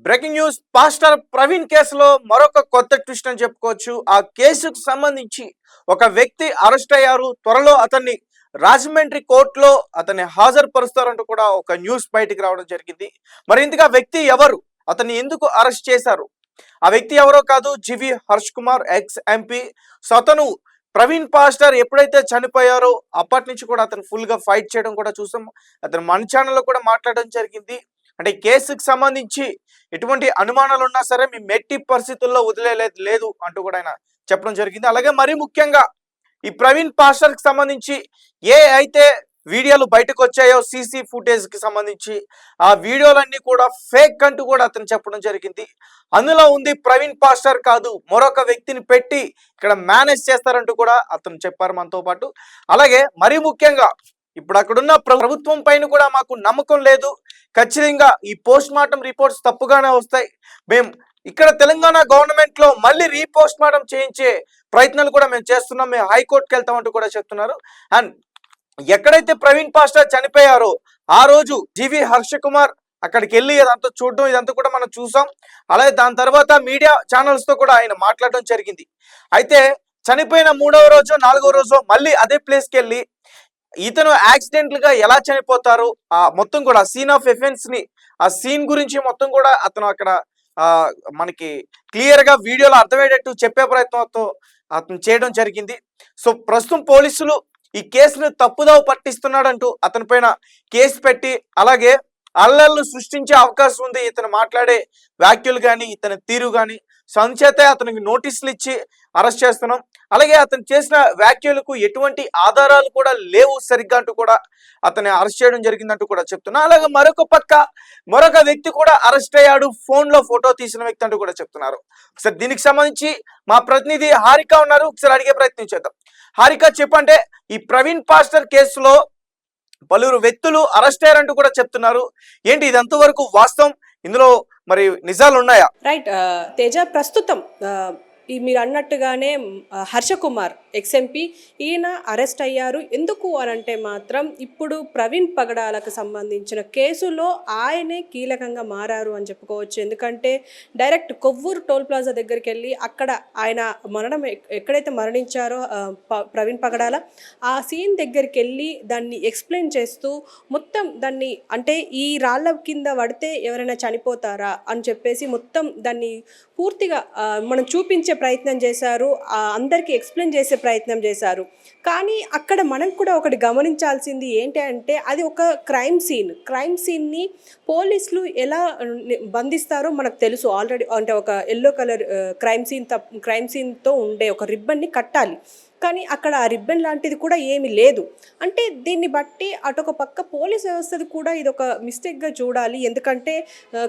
Breaking news pastor Praveen కేసులో మరొక కొత్త ట్విస్ట్ అని చెప్పుకోవచ్చు. ఆ కేసుకు సంబంధించి ఒక వ్యక్తి అరెస్ట్ అయ్యారు. త్వరలో అతన్ని రాజమండ్రి కోర్టులో అతన్ని హాజరుపరుస్తారంటూ కూడా ఒక న్యూస్ బయటికి రావడం జరిగింది. మరి ఇందుకు ఆ వ్యక్తి ఎవరు, అతన్ని ఎందుకు అరెస్ట్ చేశారు? ఆ వ్యక్తి ఎవరో కాదు, GV Harsh Kumar, ex MP. So అతను ప్రవీణ్ పాస్టర్ ఎప్పుడైతే చనిపోయారో అప్పటి నుంచి కూడా అతను ఫుల్ గా ఫైట్ చేయడం కూడా చూసాం. అతను మన ఛానల్లో కూడా మాట్లాడడం జరిగింది. అంటే కేసుకు సంబంధించి ఎటువంటి అనుమానాలు ఉన్నా సరే మేము ఎట్టి పరిస్థితుల్లో వదిలేదు లేదు అంటూ కూడా ఆయన చెప్పడం జరిగింది. అలాగే మరీ ముఖ్యంగా ఈ ప్రవీణ్ పాస్టర్ కి సంబంధించి ఏ అయితే వీడియోలు బయటకు వచ్చాయో సీసీ ఫుటేజ్ కి సంబంధించి ఆ వీడియోలన్నీ కూడా ఫేక్ అంటూ కూడా అతను చెప్పడం జరిగింది. అందులో ఉంది ప్రవీణ్ పాస్టర్ కాదు, మరొక వ్యక్తిని పెట్టి ఇక్కడ మేనేజ్ చేస్తారంటూ కూడా అతను చెప్పారు మనతో పాటు. అలాగే మరీ ముఖ్యంగా ఇప్పుడు అక్కడున్న ప్రభుత్వం పైన కూడా మాకు నమ్మకం లేదు, ఖచ్చితంగా ఈ పోస్ట్ మార్టం రిపోర్ట్స్ తప్పుగానే వస్తాయి, మేము ఇక్కడ తెలంగాణ గవర్నమెంట్ లో మళ్ళీ రీపోస్ట్ మార్టం చేయించే ప్రయత్నాలు కూడా మేము చేస్తున్నాం, మేము హైకోర్టుకి వెళ్తామంటూ కూడా చెప్తున్నారు. అండ్ ఎక్కడైతే ప్రవీణ్ పాస్టర్ చనిపోయారో ఆ రోజు జివి హర్ష కుమార్ అక్కడికి వెళ్ళి అదంతా చూడడం ఇదంతా కూడా మనం చూసాం. అలాగే దాని తర్వాత మీడియా ఛానల్స్ తో కూడా ఆయన మాట్లాడడం జరిగింది. అయితే చనిపోయిన 3వ రోజు 4వ రోజు మళ్ళీ అదే ప్లేస్కి వెళ్ళి ఇతను యాక్సిడెంటల్ గా ఎలా చనిపోతారు ఆ మొత్తం కూడా సీన్ ఆఫ్ ఎఫెన్స్ ని, ఆ సీన్ గురించి మొత్తం కూడా అతను అక్కడ మనకి క్లియర్ గా వీడియోలో అర్థమయ్యేటట్టు చెప్పే ప్రయత్నంతో అతను చేయడం జరిగింది. సో ప్రస్తుతం పోలీసులు ఈ కేసును తప్పుదావ పట్టిస్తున్నాడంటూ అతని పైన కేసు పెట్టి అలాగే అల్లర్లు సృష్టించే అవకాశం ఉంది ఇతను మాట్లాడే వ్యాఖ్యలు కానీ ఇతని తీరు కానీ. సో అందుచేతే అతనికి నోటీసులు ఇచ్చి అరెస్ట్ చేస్తున్నాం. అలాగే అతను చేసిన వ్యాఖ్యలకు ఎటువంటి ఆధారాలు కూడా లేవు సరిగ్గా అంటూ కూడా అతన్ని అరెస్ట్ చేయడం జరిగిందంటూ కూడా చెప్తున్నా. అలాగే మరొక పక్క మరొక వ్యక్తి కూడా అరెస్ట్ అయ్యాడు, ఫోన్ లో ఫోటో తీసిన వ్యక్తి అంటూ కూడా చెప్తున్నారు. ఒకసారి దీనికి సంబంధించి మా ప్రతినిధి హారిక ఉన్నారు, ఒకసారి అడిగే ప్రయత్నం చేద్దాం. హారిక చెప్పంటే, ఈ ప్రవీణ్ పాస్టర్ కేసులో పలువురు వ్యక్తులు అరెస్ట్ అయ్యారంటూ కూడా చెప్తున్నారు. ఏంటి ఇది ఎంతవరకు వాస్తవం, ఇందులో మరి నిజాలు ఉన్నాయా? రైట్ తేజ, ప్రస్తుతం ఈ మీరు అన్నట్టుగానే హర్ష కుమార్ ఎక్స్ఎంపీ ఈయన అరెస్ట్ అయ్యారు. ఎందుకు అని అంటే మాత్రం ఇప్పుడు ప్రవీణ్ పగడాలకు సంబంధించిన కేసులో ఆయనే కీలకంగా మారారు అని చెప్పుకోవచ్చు. ఎందుకంటే డైరెక్ట్ కొవ్వూరు టోల్ ప్లాజా దగ్గరికి వెళ్ళి అక్కడ ఆయన మరణం ఎక్కడైతే మరణించారో ప్రవీణ్ పగడాల ఆ సీన్ దగ్గరికి వెళ్ళి దాన్ని ఎక్స్ప్లెయిన్ చేస్తూ మొత్తం దాన్ని అంటే ఈ రాళ్ళ కింద పడితే ఎవరైనా చనిపోతారా అని చెప్పేసి మొత్తం దాన్ని పూర్తిగా మనం చూపించే ప్రయత్నం చేశారు, అందరికీ ఎక్స్ప్లెయిన్ చేసే ప్రయత్నం చేశారు. కానీ అక్కడ మనం కూడా ఒకటి గమనించాల్సింది ఏంటి అంటే అది ఒక క్రైమ్ సీన్ని పోలీసులు ఎలా బంధిస్తారో మనకు తెలుసు ఆల్రెడీ. అంటే ఒక ఎల్లో కలర్ క్రైమ్ సీన్తో ఉండే ఒక రిబ్బన్ని కట్టాలి, కానీ అక్కడ ఆ రిబ్బన్ లాంటిది కూడా ఏమీ లేదు. అంటే దీన్ని బట్టి అటొక పక్క పోలీస్ వ్యవస్థది కూడా ఇది ఒక మిస్టేక్గా చూడాలి. ఎందుకంటే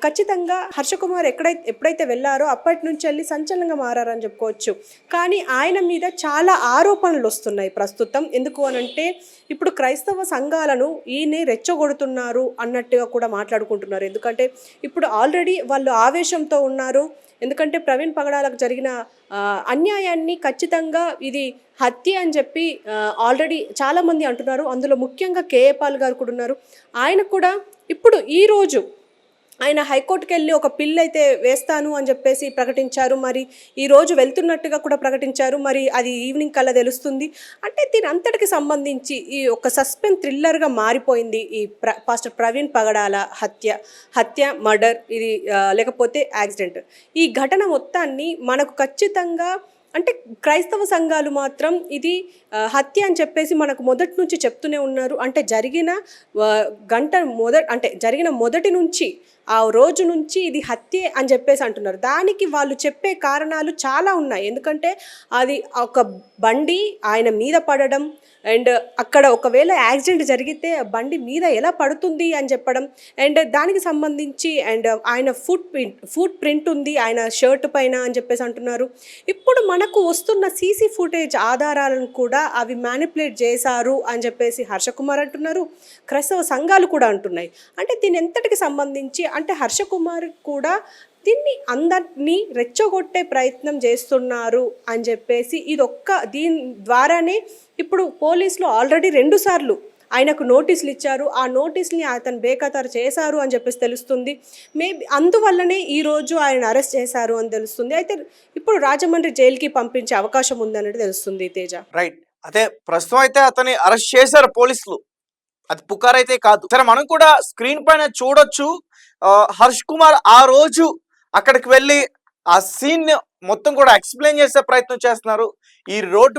ఖచ్చితంగా హర్షకుమార్ ఎప్పుడైతే వెళ్ళారో అప్పటి నుంచి వెళ్ళి సంచలనంగా మారారని చెప్పుకోవచ్చు. కానీ ఆయన మీద చాలా ఆరోపణలు వస్తున్నాయి ప్రస్తుతం. ఎందుకు అనంటే ఇప్పుడు క్రైస్తవ సంఘాలను ఈయనే రెచ్చగొడుతున్నారు అన్నట్టుగా కూడా మాట్లాడుకుంటున్నారు. ఎందుకంటే ఇప్పుడు ఆల్రెడీ వాళ్ళు ఆవేశంతో ఉన్నారు. ఎందుకంటే ప్రవీణ్ పగడాలకు జరిగిన అన్యాయాన్ని ఖచ్చితంగా ఇది హత్య అని చెప్పి ఆల్రెడీ చాలామంది అంటున్నారు. అందులో ముఖ్యంగా కేఏ పాల్ గారు కూడా ఉన్నారు. ఆయన కూడా ఇప్పుడు ఈరోజు ఆయన హైకోర్టుకి వెళ్ళి ఒక పిల్ అయితే వేస్తాను అని చెప్పేసి ప్రకటించారు. మరి ఈరోజు వెళ్తున్నట్టుగా కూడా ప్రకటించారు. మరి అది ఈవినింగ్ కల్లా తెలుస్తుంది. అంటే దీని అంతటికి సంబంధించి ఈ ఒక సస్పెన్స్ థ్రిల్లర్గా మారిపోయింది ఈ పాస్టర్ ప్రవీణ్ పగడాల హత్య మర్డర్ ఇది లేకపోతే యాక్సిడెంట్. ఈ ఘటన మొత్తాన్ని మనకు ఖచ్చితంగా అంటే క్రైస్తవ సంఘాలు మాత్రం ఇది హత్య అని చెప్పేసి మనకు మొదటి నుంచి చెప్తూనే ఉన్నారు. అంటే జరిగిన మొదటి నుంచి ఆ రోజు నుంచి ఇది హత్యే అని చెప్పేసి అంటున్నారు. దానికి వాళ్ళు చెప్పే కారణాలు చాలా ఉన్నాయి. ఎందుకంటే అది ఒక బండి ఆయన మీద పడడం అండ్ అక్కడ ఒకవేళ యాక్సిడెంట్ జరిగితే బండి మీద ఎలా పడుతుంది అని చెప్పడం అండ్ దానికి సంబంధించి అండ్ ఆయన ఫుట్ ప్రింట్ ఉంది ఆయన షర్ట్ పైన అని చెప్పేసి అంటున్నారు. ఇప్పుడు మనకు వస్తున్న సీసీ ఫుటేజ్ ఆధారాలను కూడా అవి మ్యానిపులేట్ చేశారు అని చెప్పేసి హర్షకుమార్ అంటున్నారు, క్రైస్తవ సంఘాలు కూడా అంటున్నాయి. అంటే దీని ఎంతటికి సంబంధించి అంటే హర్షకుమార్ కూడా దీన్ని అందరినీ రెచ్చగొట్టే ప్రయత్నం చేస్తున్నారు అని చెప్పేసి దీని ద్వారానే ఇప్పుడు పోలీసులు ఆల్రెడీ 2 సార్లు ఆయనకు నోటీసులు ఇచ్చారు. ఆ నోటీస్‌ని అతను బేఖాతరు చేశారు అని చెప్పేసి తెలుస్తుంది. మేబీ అందువల్లనే ఈరోజు ఆయన అరెస్ట్ చేశారు అని తెలుస్తుంది. అయితే ఇప్పుడు రాజమండ్రి జైలుకి పంపించే అవకాశం ఉందన్నట్టు తెలుస్తుంది తేజ. రైట్. అదే ప్రస్తుతం అయితే అతన్ని అరెస్ట్ చేశారు పోలీసులు. అది పుకారైతే కాదు. సరే మనం కూడా స్క్రీన్ పైన చూడొచ్చు. హర్ష్ కుమార్ ఆ రోజు అక్కడికి వెళ్ళి ఆ సీన్ మొత్తం కూడా ఎక్స్ప్లెయిన్ చేసే ప్రయత్నం చేస్తున్నారు. ఈ రోడ్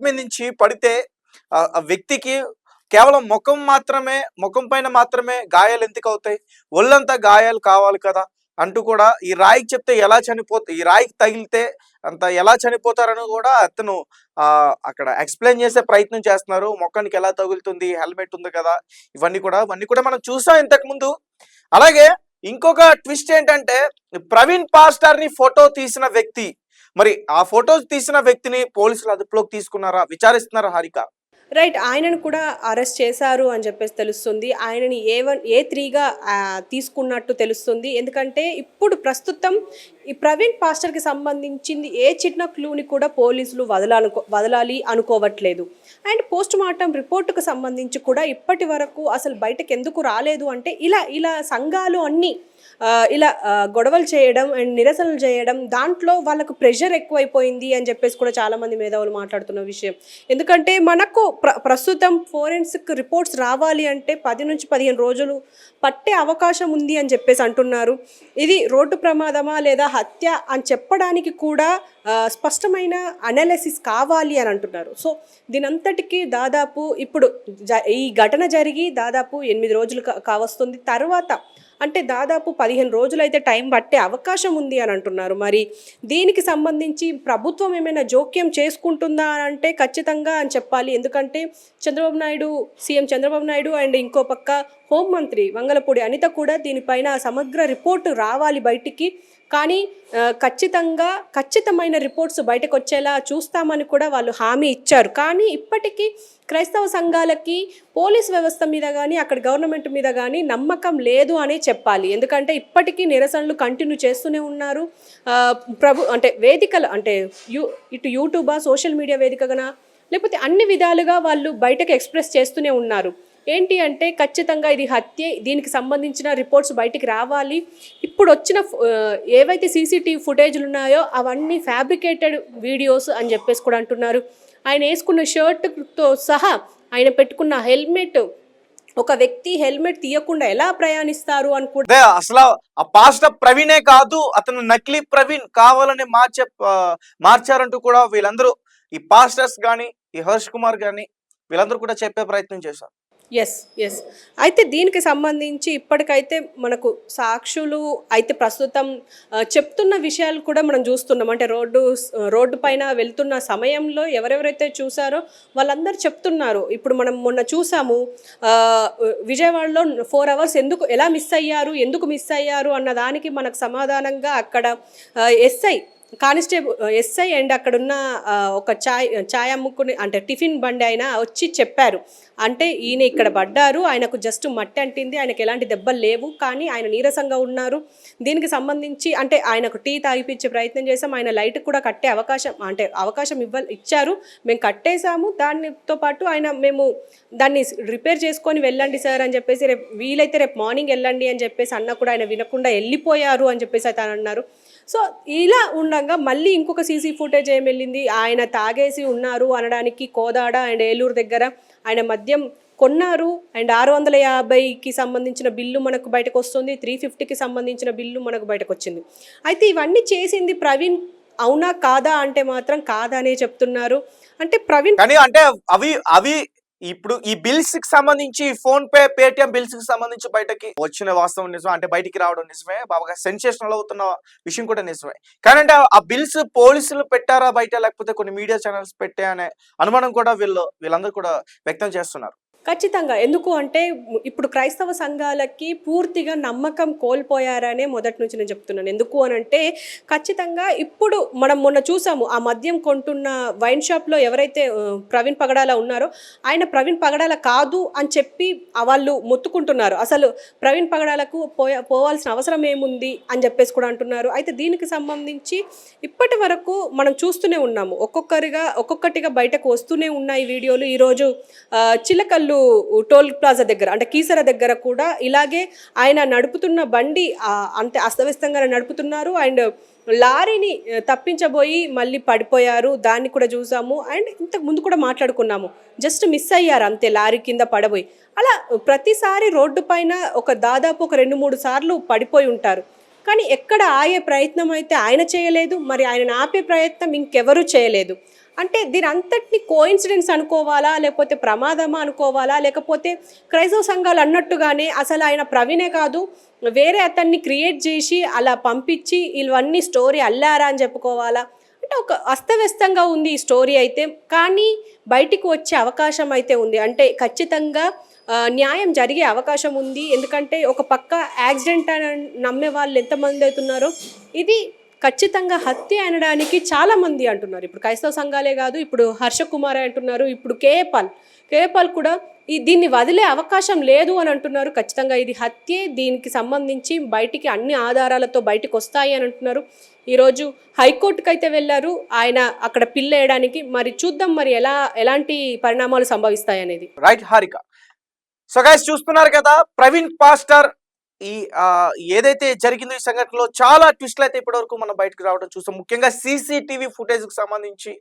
మీద నుంచి పడితే ఆ వ్యక్తికి కేవలం ముఖం పైన మాత్రమే గాయాలు ఎందుకు అవుతాయి, ఒళ్ళంతా గాయాలు కావాలి కదా అంటూ కూడా ఈ రాయికి చెప్తే ఈ రాయికి తగిలితే అంత ఎలా చనిపోతారని కూడా అతను అక్కడ ఎక్స్ప్లెయిన్ చేసే ప్రయత్నం చేస్తున్నారు. మొఖానికి ఎలా తగులుతుంది, హెల్మెట్ ఉంది కదా, ఇవన్నీ కూడా మనం చూసాం ఇంతకు ముందు. అలాగే ఇంకొక ట్విస్ట్ ఏంటంటే ప్రవీణ్ పాస్టర్ ని ఫోటో తీసిన వ్యక్తి, మరి ఆ ఫోటో తీసిన వ్యక్తిని పోలీసులు అదుపులోకి తీసుకున్నారా, విచారిస్తున్నారా హారిక? రైట్. ఆయనను కూడా అరెస్ట్ చేశారు అని చెప్పేసి తెలుస్తుంది. ఆయనని A3గా తీసుకున్నట్టు తెలుస్తుంది. ఎందుకంటే ఇప్పుడు ప్రస్తుతం ఈ ప్రవీణ్ పాస్టర్కి సంబంధించింది ఏ చిన్న క్లూని కూడా పోలీసులు వదలాలి అనుకోవట్లేదు. అండ్ పోస్ట్ మార్టం రిపోర్టుకు సంబంధించి కూడా ఇప్పటి వరకు అసలు బయటకు ఎందుకు రాలేదు అంటే ఇలా సంఘాలు అన్నీ ఇలా గొడవలు చేయడం అండ్ నిరసనలు చేయడం, దాంట్లో వాళ్ళకు ప్రెషర్ ఎక్కువైపోయింది అని చెప్పేసి కూడా చాలామంది మేధావులు మాట్లాడుతున్న విషయం. ఎందుకంటే మనకు ప్రస్తుతం ఫోరెన్సిక్ రిపోర్ట్స్ రావాలి అంటే 10 నుంచి 15 రోజులు పట్టే అవకాశం ఉంది అని చెప్పేసి అంటున్నారు. ఇది రోడ్డు ప్రమాదమా లేదా హత్య అని చెప్పడానికి కూడా స్పష్టమైన అనాలిసిస్ కావాలి అని అంటున్నారు. సో దీనంతటికీ దాదాపు ఇప్పుడు ఈ ఘటన జరిగి దాదాపు 8 రోజులు కావస్తుంది. తర్వాత అంటే దాదాపు 15 రోజులైతే టైం పట్టే అవకాశం ఉంది అని అంటున్నారు. మరి దీనికి సంబంధించి ప్రభుత్వం ఏమైనా జోక్యం చేసుకుంటుందా అని అంటే ఖచ్చితంగా అని చెప్పాలి. ఎందుకంటే సీఎం చంద్రబాబు నాయుడు అండ్ ఇంకో పక్క హోంమంత్రి వంగలపూడి అనిత కూడా దీనిపైన సమగ్ర రిపోర్టు రావాలి బయటికి. కానీ ఖచ్చితమైన రిపోర్ట్స్ బయటకు వచ్చేలా చూస్తామని కూడా వాళ్ళు హామీ ఇచ్చారు. కానీ ఇప్పటికీ క్రైస్తవ సంఘాలకి పోలీస్ వ్యవస్థ మీద కానీ అక్కడ గవర్నమెంట్ మీద కానీ నమ్మకం లేదు అనే చెప్పాలి. ఎందుకంటే ఇప్పటికీ నిరసనలు కంటిన్యూ చేస్తూనే ఉన్నారు. అంటే వేదికలు అంటే ఇటు యూట్యూబా, సోషల్ మీడియా వేదికగా లేకపోతే అన్ని విధాలుగా వాళ్ళు బయటకు ఎక్స్ప్రెస్ చేస్తూనే ఉన్నారు. ఏంటి అంటే ఖచ్చితంగా ఇది హత్యే, దీనికి సంబంధించిన రిపోర్ట్స్ బయటికి రావాలి. ఇప్పుడు వచ్చిన ఏవైతే సీసీటీవీ ఫుటేజ్లు ఉన్నాయో అవన్నీ ఫ్యాబ్రికేటెడ్ వీడియోస్ అని చెప్పేసి కూడా అంటున్నారు. ఆయన వేసుకున్న షర్ట్తో సహా ఆయన పెట్టుకున్న హెల్మెట్, ఒక వ్యక్తి హెల్మెట్ తీయకుండా ఎలా ప్రయాణిస్తారు అని కూడా అసలు ఆ పాస్టర్ ప్రవీణే కాదు, అతను నకిలీ ప్రవీణ్ కావాలని మార్చారంటూ కూడా వీళ్ళందరూ, ఈ పాస్టర్స్ కానీ ఈ హర్ష్ కుమార్ కానీ వీళ్ళందరూ కూడా చెప్పే ప్రయత్నం చేశారు. ఎస్. అయితే దీనికి సంబంధించి ఇప్పటికైతే మనకు సాక్షులు అయితే ప్రస్తుతం చెప్తున్న విషయాలు కూడా మనం చూస్తున్నాం. అంటే రోడ్డు పైన వెళ్తున్న సమయంలో ఎవరెవరైతే చూసారో వాళ్ళందరూ చెప్తున్నారు. ఇప్పుడు మనం మొన్న చూసాము విజయవాడలో 4 hours ఎలా మిస్ అయ్యారు అన్న దానికి మనకు సమాధానంగా అక్కడ ఎస్ఐ అండ్ అక్కడున్న ఒక ఛాయ్ అమ్ముకుని అంటే టిఫిన్ బండి ఆయన వచ్చి చెప్పారు. అంటే ఈయన ఇక్కడ పడ్డారు, ఆయనకు జస్ట్ మట్టి అంటింది, ఆయనకు ఎలాంటి దెబ్బలు లేవు, కానీ ఆయన నీరసంగా ఉన్నారు. దీనికి సంబంధించి అంటే ఆయనకు టీ తాగిపించే ప్రయత్నం చేసాం, ఆయన లైట్ కూడా కట్టే అవకాశం ఇచ్చారు, మేము కట్టేశాము. దానితో పాటు మేము దాన్ని రిపేర్ చేసుకొని వెళ్ళండి సార్ అని చెప్పేసి, వీలైతే రేపు మార్నింగ్ వెళ్ళండి అని చెప్పేసి అన్న కూడా ఆయన వినకుండా వెళ్ళిపోయారు అని చెప్పేసి అయితే అన్నారు. సో ఇలా ఉండగా మళ్ళీ ఇంకొక సీసీ ఫుటేజ్ ఏం వెళ్ళింది, ఆయన తాగేసి ఉన్నారు అనడానికి కోదాడ అండ్ ఏలూరు దగ్గర ఆయన మద్యం కొన్నారు అండ్ 650కి సంబంధించిన బిల్లు మనకు బయటకు వస్తుంది, 350కి సంబంధించిన బిల్లు మనకు బయటకు వచ్చింది. అయితే ఇవన్నీ చేసింది ప్రవీణ్ అవునా కాదా అంటే మాత్రం కాదనే చెప్తున్నారు. అంటే ప్రవీణ్ కానీ అంటే అవి ఇప్పుడు ఈ బిల్స్ కి సంబంధించి ఫోన్ పే, పేటిఎం బిల్స్ కి సంబంధించి బయటకి వచ్చిన వాస్తవం నిజమే, అంటే బయటికి రావడం నిజమే, బాగా సెన్సేషనల్ అవుతున్న విషయం కూడా నిజమే. కానీ అంటే ఆ బిల్స్ పోలీసులు పెట్టారా బయట, లేకపోతే కొన్ని మీడియా ఛానల్స్ పెట్టా అనే అనుమానం కూడా వీళ్ళందరూ కూడా వ్యక్తం చేస్తున్నారు. ఖచ్చితంగా. ఎందుకు అంటే ఇప్పుడు క్రైస్తవ సంఘాలకి పూర్తిగా నమ్మకం కోల్పోయారనే మొదటి నుంచి నేను చెప్తున్నాను. ఎందుకు అనంటే ఖచ్చితంగా ఇప్పుడు మనం మొన్న చూసాము. ఆ మద్యం కొంటున్న వైన్ షాప్‌లో ఎవరైతే ప్రవీణ్ పగడాల ఉన్నారో ఆయన ప్రవీణ్ పగడాల కాదు అని చెప్పి వాళ్ళు మొత్తుకుంటున్నారు. అసలు ప్రవీణ్ పగడాలకు పోవాల్సిన అవసరం ఏముంది అని చెప్పేసి కూడా అంటున్నారు. అయితే దీనికి సంబంధించి ఇప్పటి వరకు మనం చూస్తూనే ఉన్నాము. ఒక్కొక్కటిగా బయటకు వస్తూనే ఉన్నాయి వీడియోలు. ఈరోజు చిలకల్లు టోల్ ప్లాజా దగ్గర అంటే కీసర దగ్గర కూడా ఇలాగే ఆయన నడుపుతున్న బండి అంతే అస్తవ్యస్తంగా నడుపుతున్నారు. అండ్ లారీని తప్పించబోయి మళ్ళీ పడిపోయారు. దాన్ని కూడా చూసాము. అండ్ ఇంతకు ముందు కూడా మాట్లాడుకున్నాము. జస్ట్ మిస్ అయ్యారు అంతే, లారీ కింద పడబోయి. అలా ప్రతిసారి రోడ్డు పైన దాదాపు ఒక 2-3 సార్లు పడిపోయి ఉంటారు. కానీ ఎక్కడ ఆగే ప్రయత్నం అయితే ఆయన చేయలేదు. మరి ఆయనను ఆపే ప్రయత్నం ఇంకెవరూ చేయలేదు. అంటే దీని అంతటిని కోఇన్సిడెన్స్ అనుకోవాలా, లేకపోతే ప్రమాదమా అనుకోవాలా, లేకపోతే క్రైస్తవ సంఘాలు అన్నట్టుగానే అసలు ఆయన ప్రవీణే కాదు వేరే అతన్ని క్రియేట్ చేసి అలా పంపించి ఇవన్నీ స్టోరీ అల్లారా అని చెప్పుకోవాలా? అంటే ఒక అస్తవ్యస్తంగా ఉంది ఈ స్టోరీ అయితే. కానీ బయటికి వచ్చే అవకాశం అయితే ఉంది. అంటే ఖచ్చితంగా న్యాయం జరిగే అవకాశం ఉంది. ఎందుకంటే ఒక పక్క యాక్సిడెంట్ అని నమ్మే వాళ్ళు ఎంతమంది అవుతున్నారో ఇది ఖచ్చితంగా హత్య అనడానికి చాలామంది అంటున్నారు. ఇప్పుడు క్రైస్తవ సంఘాలే కాదు, ఇప్పుడు హర్ష కుమార్ అంటున్నారు, ఇప్పుడు కేఏపాల్ కూడా దీన్ని వదిలే అవకాశం లేదు అని అంటున్నారు. ఖచ్చితంగా ఇది హత్యే, దీనికి సంబంధించి బయటికి అన్ని ఆధారాలతో బయటికి వస్తాయి అని అంటున్నారు. ఈరోజు హైకోర్టుకు అయితే వెళ్ళారు ఆయన అక్కడ పిల్ వేయడానికి. మరి చూద్దాం మరి ఎలాంటి పరిణామాలు సంభవిస్తాయి అనేది. రైట్ హారిక. సో గైస్ చూస్తున్నారు కదా, ప్రవీణ్ పాస్టర్ ఈ ఏదైతే జరిగిందో ఈ సంఘటనలో చాలా ట్విస్ట్లు అయితే ఇప్పటివరకు మనం బయటకు రావడం చూస్తాం. ముఖ్యంగా సీసీటీవీ ఫుటేజ్ కు సంబంధించి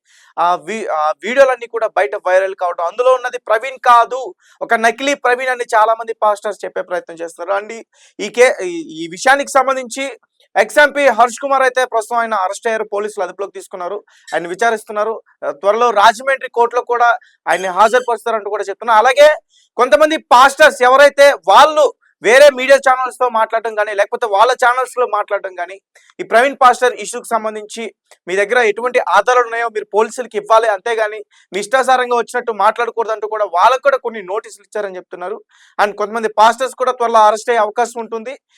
వీడియోలన్నీ కూడా బయట వైరల్ కావడం, అందులో ఉన్నది ప్రవీణ్ కాదు ఒక నకిలీ ప్రవీణ్ అని చాలా మంది పాస్టర్స్ చెప్పే ప్రయత్నం చేస్తున్నారు. అండ్ ఈ విషయానికి సంబంధించి ఎక్స్ఎంపీ హర్ష్ కుమార్ అయితే ప్రస్తుతం ఆయన అరెస్ట్ అయ్యారు. పోలీసులు అదుపులోకి తీసుకున్నారు, ఆయన విచారిస్తున్నారు. త్వరలో రాజమండ్రి కోర్టులో కూడా ఆయన హాజరుపరుస్తారంటూ కూడా చెప్తున్నారు. అలాగే కొంతమంది పాస్టర్స్ ఎవరైతే వాళ్ళు వేరే మీడియా ఛానల్స్ తో మాట్లాడడం కానీ, లేకపోతే వాళ్ళ ఛానల్స్ లో మాట్లాడడం కానీ, ఈ ప్రవీణ్ పాస్టర్ ఇష్యూకి సంబంధించి మీ దగ్గర ఎటువంటి ఆధారాలు ఉన్నాయో మీరు పోలీసులకి ఇవ్వాలి, అంతేగాని మీ ఇష్టాసారంగా వచ్చినట్టు మాట్లాడకూడదు అంటూ కూడా వాళ్ళకు కూడా కొన్ని నోటీసులు ఇచ్చారని చెప్తున్నారు. అండ్ కొంతమంది పాస్టర్స్ కూడా త్వరలో అరెస్ట్ అయ్యే అవకాశం ఉంటుంది.